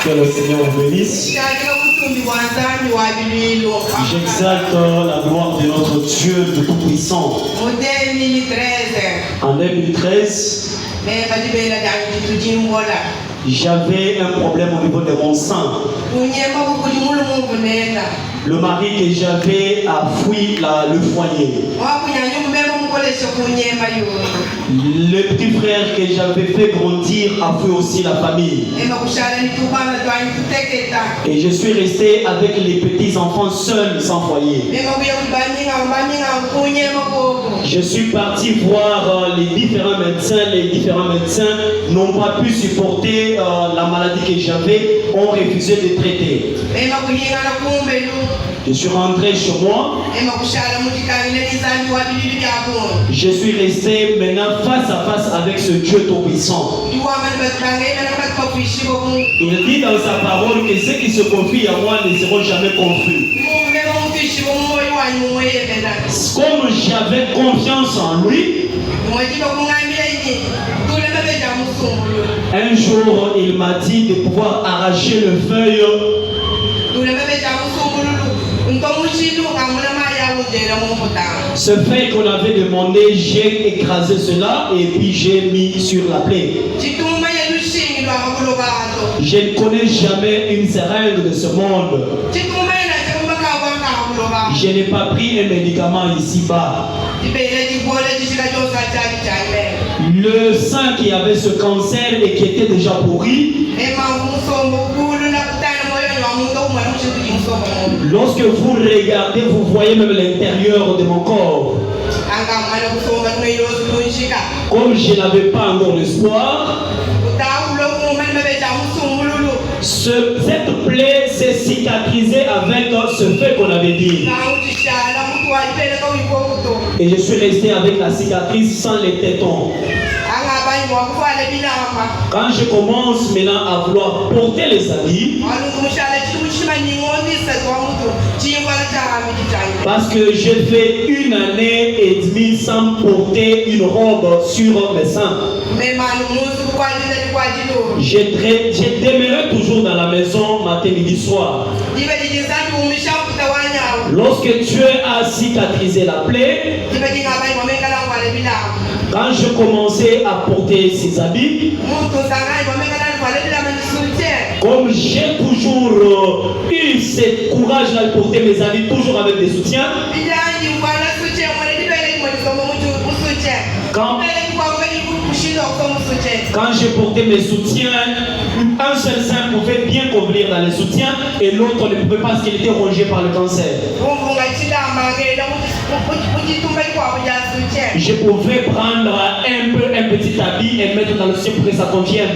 Que le Seigneur vous bénisse. J'exalte la gloire de notre Dieu de Tout-Puissant. En 2013, j'avais un problème au niveau de mon sein. Le mari que j'avais a fui le foyer. Le petit frère que j'avais fait grandir a fui aussi la famille. Et je suis resté avec les petits enfants seuls, sans foyer. Je suis parti voir les différents médecins. Les différents médecins n'ont pas pu supporter la maladie que j'avais, ont refusé de traiter. Je suis rentré chez moi. Je suis resté maintenant face à face avec ce Dieu Tout-Puissant. Il dit dans sa parole que ceux qui se confient à moi ne seront jamais confus. Comme j'avais confiance en lui, un jour il m'a dit de pouvoir arracher le feuille. Ce fait qu'on avait demandé, j'ai écrasé cela et puis j'ai mis sur la plaie. Je ne connais jamais une seringue de ce monde. Je n'ai pas pris un médicament ici-bas. Le sein qui avait ce cancer et qui était déjà pourri, lorsque vous regardez, vous voyez même l'intérieur de mon corps. Comme je n'avais pas encore l'espoir, cette plaie s'est cicatrisée avec ce fait qu'on avait dit. Et je suis resté avec la cicatrice sans les tétons. Quand je commence maintenant à vouloir porter les habits, parce que j'ai fait 1 année et demie sans porter une robe sur mes seins. Je demeurais toujours dans la maison matin, midi, soir. Lorsque Dieu a cicatrisé la plaie, quand je commençais à porter ces habits, comme j'ai toujours eu ce courage-là de porter mes habits, toujours avec des soutiens, quand j'ai porté mes soutiens, un seul sein pouvait bien couvrir dans les soutiens et l'autre ne pouvait pas parce qu'il était rongé par le cancer. Je pouvais prendre un petit habit et mettre dans le soutien pour que ça convienne,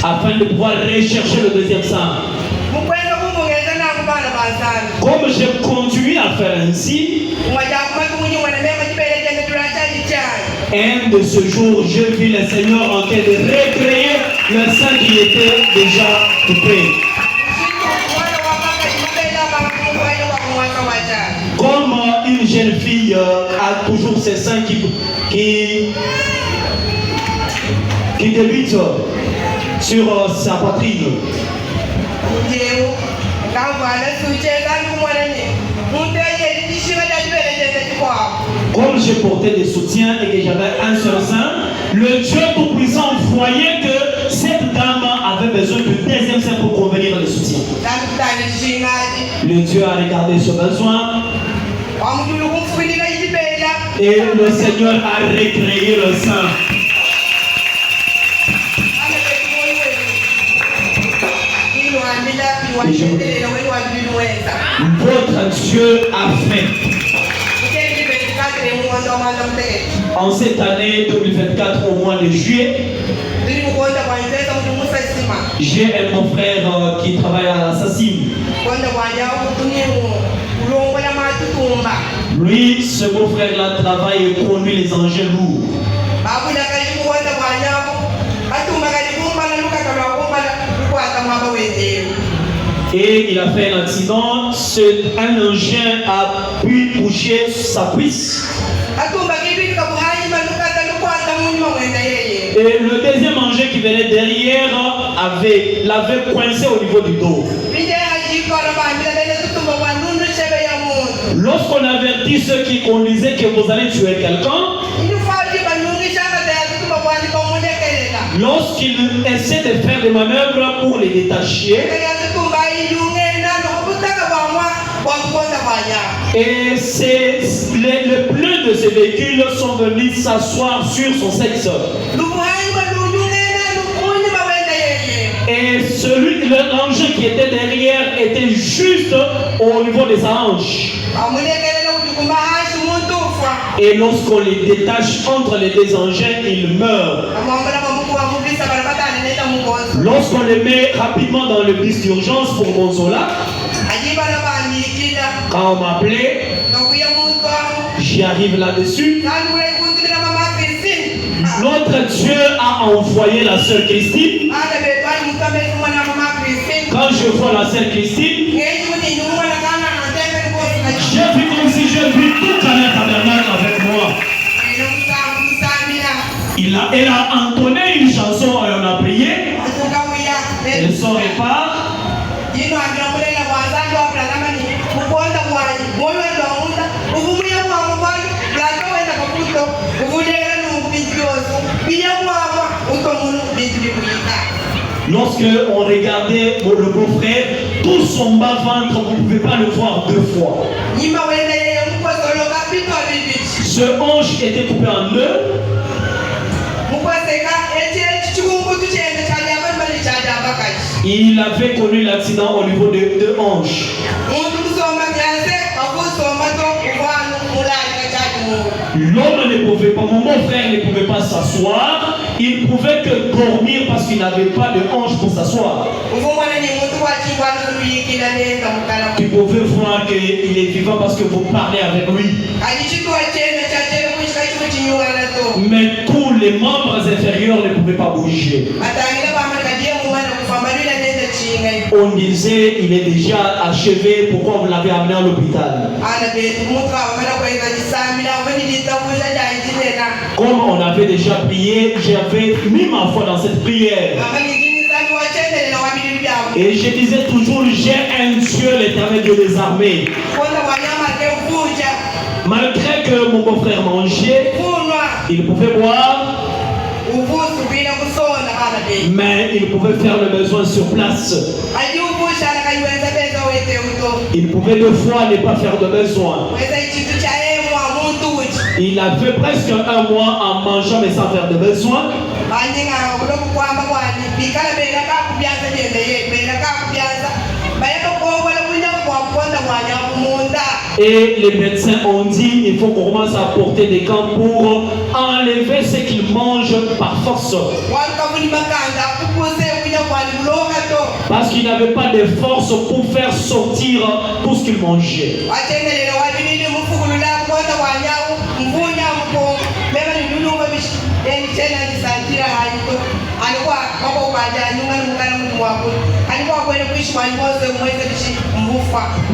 afin de pouvoir rechercher le deuxième sein. Comme je continue à faire ainsi, un de ce jour, je vis le Seigneur en train de recréer le sein qui était déjà coupé. Comme une jeune fille a toujours ses seins qui débutent sur sa poitrine. Comme j'ai porté des soutiens et que j'avais un seul sein, le Dieu Tout-Puissant voyait que cette dame avait besoin de deuxième sein pour convenir les soutiens. Le Dieu a regardé ce besoin et le Seigneur a recréé le sein. Votre Dieu a fait. En cette année 2024, au mois de juillet, j'ai un mon frère qui travaille à l'Assassin. Lui, ce beau frère-là, travaille et conduit les engins lourds. Et il a fait un accident, un engin a pu toucher sa cuisse. Et le deuxième ange qui venait derrière l'avait coincé au niveau du dos. Lorsqu'on avertit ceux qui conduisaient que vous allez tuer quelqu'un, lorsqu'ils essaient de faire des manœuvres pour les détacher, et les pneus de ces véhicules sont venus s'asseoir sur son sexe. Et l'ange qui était derrière était juste au niveau des hanches. Et lorsqu'on les détache entre les deux engins, ils meurent. Lorsqu'on les met rapidement dans le bus d'urgence pour Monzola, quand on m'appelait, j'y arrive là-dessus. Notre Dieu a envoyé la sœur Christine. Quand je vois la sœur Christine, j'ai vu comme si je vis tout à la tabernacle avec moi. Elle a entonné une chanson et on a prié. Elle s'en répare. Lorsque on regardait le beau-frère, tout son bas-ventre, vous ne pouvez pas le voir deux fois. Ce hanche était coupé en deux. Il avait connu l'accident au niveau de deux hanches. L'homme ne pouvait pas, mon frère ne pouvait pas s'asseoir. Il pouvait que dormir parce qu'il n'avait pas de hanche pour s'asseoir. Tu pouvais voir qu'il est vivant parce que vous parlez avec lui. Mais tous les membres inférieurs ne pouvaient pas bouger. On disait il est déjà achevé, pourquoi vous l'avez amené à l'hôpital? Comme on avait déjà prié, j'avais mis ma foi dans cette prière. Et je disais toujours, j'ai un Dieu, l'Éternel Dieu des armées. Malgré que mon beau-frère mangeait, il pouvait boire, mais il pouvait faire le besoin sur place. Il pouvait deux fois ne pas faire de besoin. Il avait presque un mois en mangeant mais sans faire de besoin. Et les médecins ont dit il faut qu'on commence à porter des gants pour enlever ce qu'ils mangent par force. Parce qu'il n'avait pas de force pour faire sortir tout ce qu'ils mangeaient.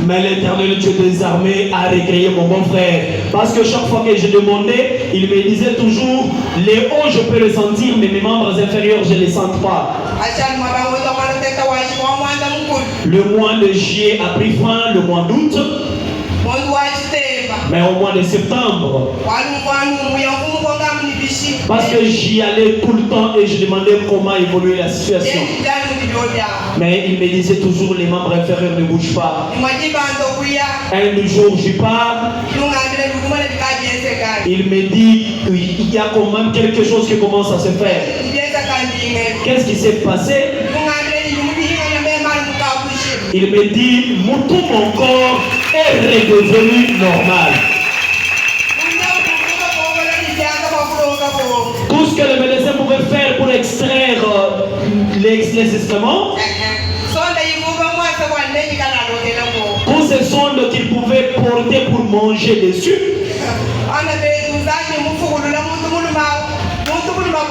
Mais l'Éternel Dieu des armées a récréé mon bon frère. Parce que chaque fois que je demandais, il me disait toujours les hauts je peux les sentir, mais mes membres inférieurs je ne les sens pas. Le mois de juillet a pris fin, le mois d'août. Mais au mois de septembre, parce que j'y allais tout le temps et je demandais comment évoluer la situation. Mais il me disait toujours les membres inférieurs ne bougent pas. Un jour j'y pars, il me dit il y a quand même quelque chose qui commence à se faire. Qu'est-ce qui s'est passé? Il me dit tout mon corps est redevenu normal. Tout ce que le médecin pouvait faire pour extraire les excréments, tous ces sondes qu'il pouvait porter pour manger dessus.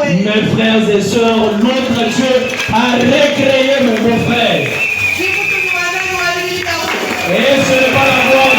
Mes frères et sœurs, notre Dieu a recréé mon beau frère. Et ce n'est pas la gloire